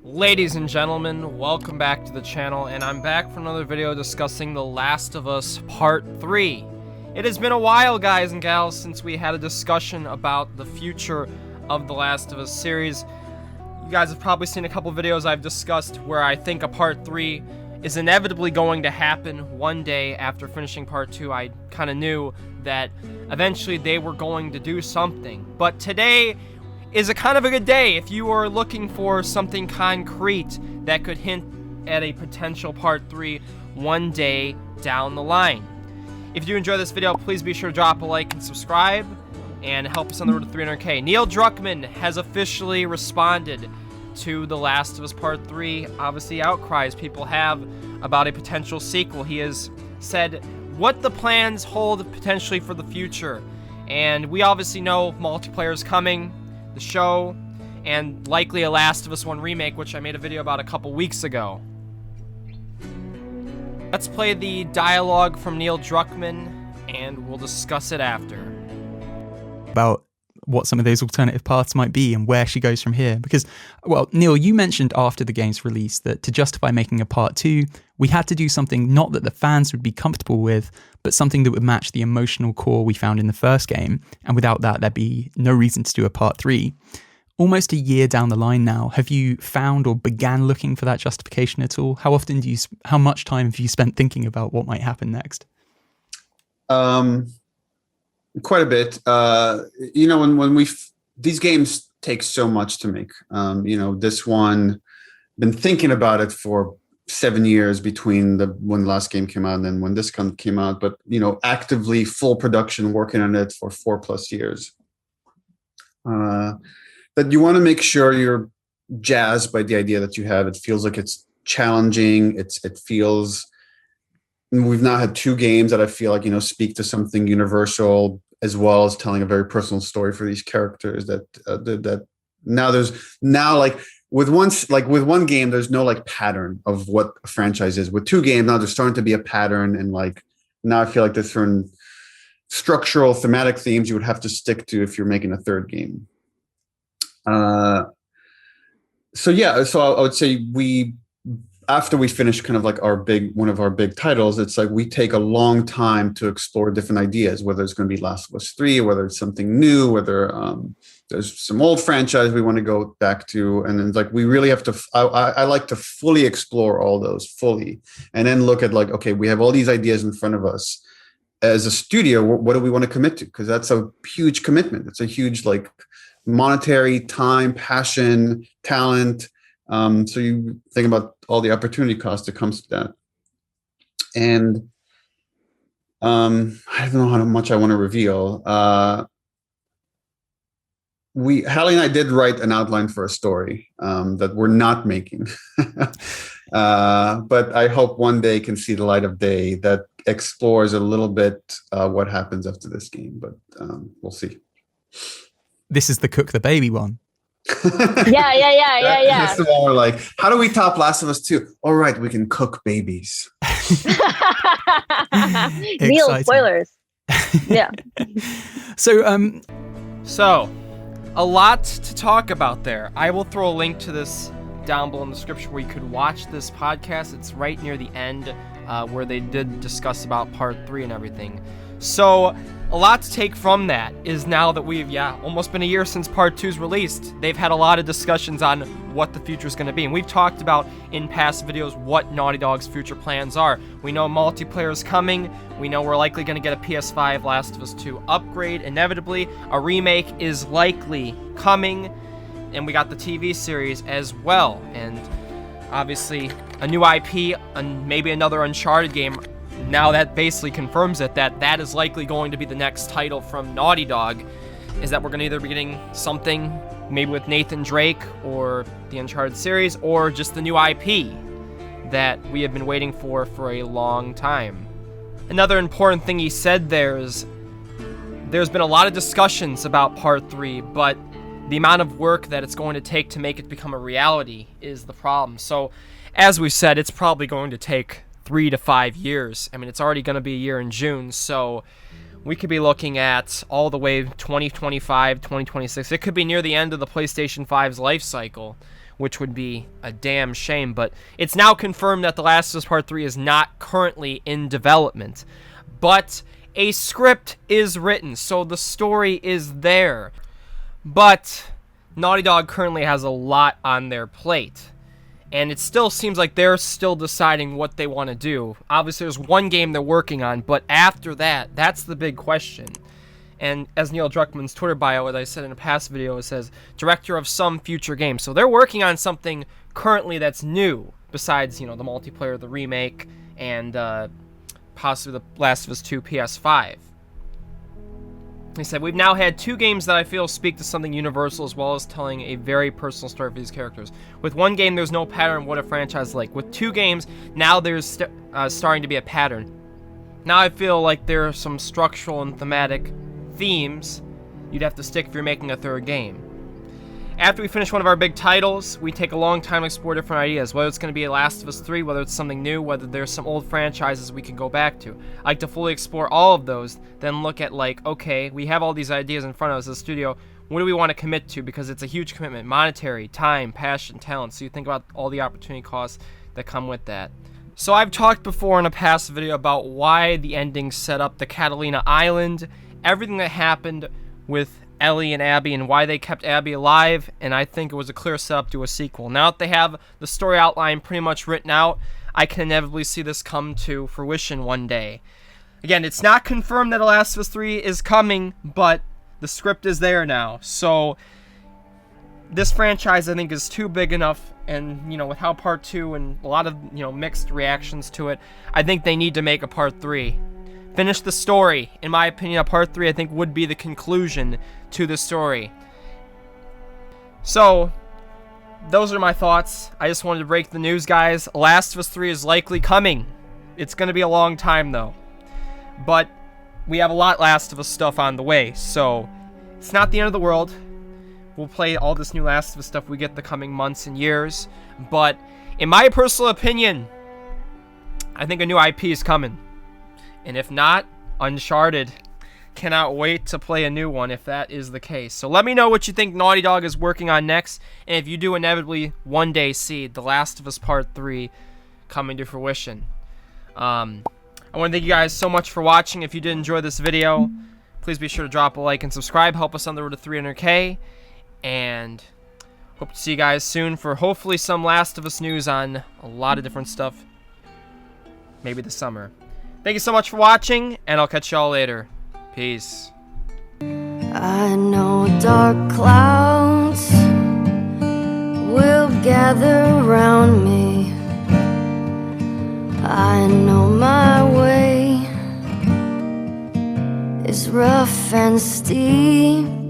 Ladies and gentlemen, welcome back to the channel, and I'm back for another video discussing The Last of Us Part 3. It has been a while, guys and gals, since we had a discussion about the future of The Last of Us series. You guys have probably seen a couple videos I've discussed where I think a Part 3 is inevitably going to happen one day after finishing Part 2. I kind of knew that eventually they were going to do something, but today is a kind of a good day if you are looking for something concrete that could hint at a potential Part 3 one day down the line. If you enjoy this video, please be sure to drop a like and subscribe and help us on the road to 300k. Neil Druckman has officially responded to The Last of Us Part 3. Obviously, outcries people have about a potential sequel. He has said what the plans hold potentially for the future. And we obviously know multiplayer is coming, the show, and likely a Last of Us 1 remake, which I made a video about a couple weeks ago. Let's play the dialogue from Neil Druckman, and we'll discuss it after. About what some of those alternative paths might be and where she goes from here. Because, well, Neil, you mentioned after the game's release that to justify making a Part 2, we had to do something not that the fans would be comfortable with, but something that would match the emotional core we found in the first game, and without that, there'd be no reason to do a Part 3. Almost a year down the line now, have you found or began looking for that justification at all? How much time have you spent thinking about what might happen next? Quite a bit. When these games take so much to make. This one, been thinking about it for 7 years between when the last game came out and then when this came out, but actively full production working on it for 4+ years. That you want to make sure you're jazzed by the idea that you have. It feels like it's challenging. It feels. We've now had 2 games that I feel like speak to something universal, as well as telling a very personal story for these characters. That now with one game, there's no pattern of what a franchise is. With 2 games now, there's starting to be a pattern, and now I feel like there's certain structural thematic themes you would have to stick to if you're making a 3rd game. So I would say after we finish kind of one of our big titles, it's we take a long time to explore different ideas, whether it's going to be Last of Us 3, whether it's something new, whether there's some old franchise we want to go back to. And then we really have to, I like to fully explore all those fully, and then look at okay, we have all these ideas in front of us. As a studio, what do we want to commit to? Because that's a huge commitment. It's a huge monetary, time, passion, talent. So you think about all the opportunity cost that comes to that. And I don't know how much I want to reveal. Hallie and I did write an outline for a story that we're not making. But I hope one day can see the light of day that explores a little bit what happens after this game. But we'll see. This is the cook the baby one. Yeah. That's the one we're how do we top Last of Us 2? All right, we can cook babies. Neil, spoilers. Yeah. So a lot to talk about there. I will throw a link to this down below in the description where you could watch this podcast. It's right near the end where they did discuss about Part 3 and everything. So a lot to take from that is now that we've, almost been a year since Part 2's released. They've had a lot of discussions on what the future is going to be. And we've talked about in past videos what Naughty Dog's future plans are. We know multiplayer is coming. We know we're likely going to get a PS5 Last of Us 2 upgrade. Inevitably, a remake is likely coming. And we got the TV series as well. And obviously, a new IP and maybe another Uncharted game. Now that basically confirms it, that is likely going to be the next title from Naughty Dog, is that we're going to either be getting something maybe with Nathan Drake or the Uncharted series, or just the new IP that we have been waiting for a long time. Another important thing he said there is there's been a lot of discussions about Part 3, but the amount of work that it's going to take to make it become a reality is the problem. So, as we said, it's probably going to take 3 to 5 years. I mean, it's already going to be a year in June, so we could be looking at all the way 2025, 2026. It could be near the end of the PlayStation 5's life cycle, which would be a damn shame. But it's now confirmed that The Last of Us Part 3 is not currently in development. But a script is written, so the story is there. But Naughty Dog currently has a lot on their plate. And it still seems like they're still deciding what they want to do. Obviously, there's one game they're working on, but after that, that's the big question. And as Neil Druckman's Twitter bio, as I said in a past video, it says, director of some future game. So they're working on something currently that's new, besides, the multiplayer, the remake, and possibly The Last of Us 2 PS5. He said, we've now had 2 games that I feel speak to something universal as well as telling a very personal story for these characters. With one game, there's no pattern of what a franchise is like. With 2 games, now there's starting to be a pattern. Now I feel like there are some structural and thematic themes you'd have to stick if you're making a 3rd game. After we finish one of our big titles, we take a long time to explore different ideas, whether it's going to be Last of Us 3, whether it's something new, whether there's some old franchises we can go back to. I like to fully explore all of those, then look at okay, we have all these ideas in front of us as a studio, what do we want to commit to? Because it's a huge commitment, monetary, time, passion, talent, so you think about all the opportunity costs that come with that. So I've talked before in a past video about why the ending set up the Catalina Island, everything that happened with Ellie and Abby and why they kept Abby alive, and I think it was a clear setup to a sequel. Now that they have the story outline pretty much written out, I can inevitably see this come to fruition one day. Again, it's not confirmed that The Last of Us 3 is coming, but the script is there now. So this franchise, I think, is too big enough, and with how Part 2 and a lot of mixed reactions to it, I think they need to make a Part 3. Finish the story. In my opinion, a Part 3, I think, would be the conclusion to the story. So, those are my thoughts. I just wanted to break the news, guys. Last of Us 3 is likely coming. It's going to be a long time, though. But we have a lot Last of Us stuff on the way, so it's not the end of the world. We'll play all this new Last of Us stuff we get the coming months and years. But, in my personal opinion, I think a new IP is coming. And if not, Uncharted. Cannot wait to play a new one if that is the case. So let me know what you think Naughty Dog is working on next. And if you do inevitably one day see The Last of Us Part 3 coming to fruition. I want to thank you guys so much for watching. If you did enjoy this video, please be sure to drop a like and subscribe. Help us on the road to 300K. And hope to see you guys soon for hopefully some Last of Us news on a lot of different stuff. Maybe this summer. Thank you so much for watching, and I'll catch y'all later. Peace. I know dark clouds will gather around me. I know my way is rough and steep.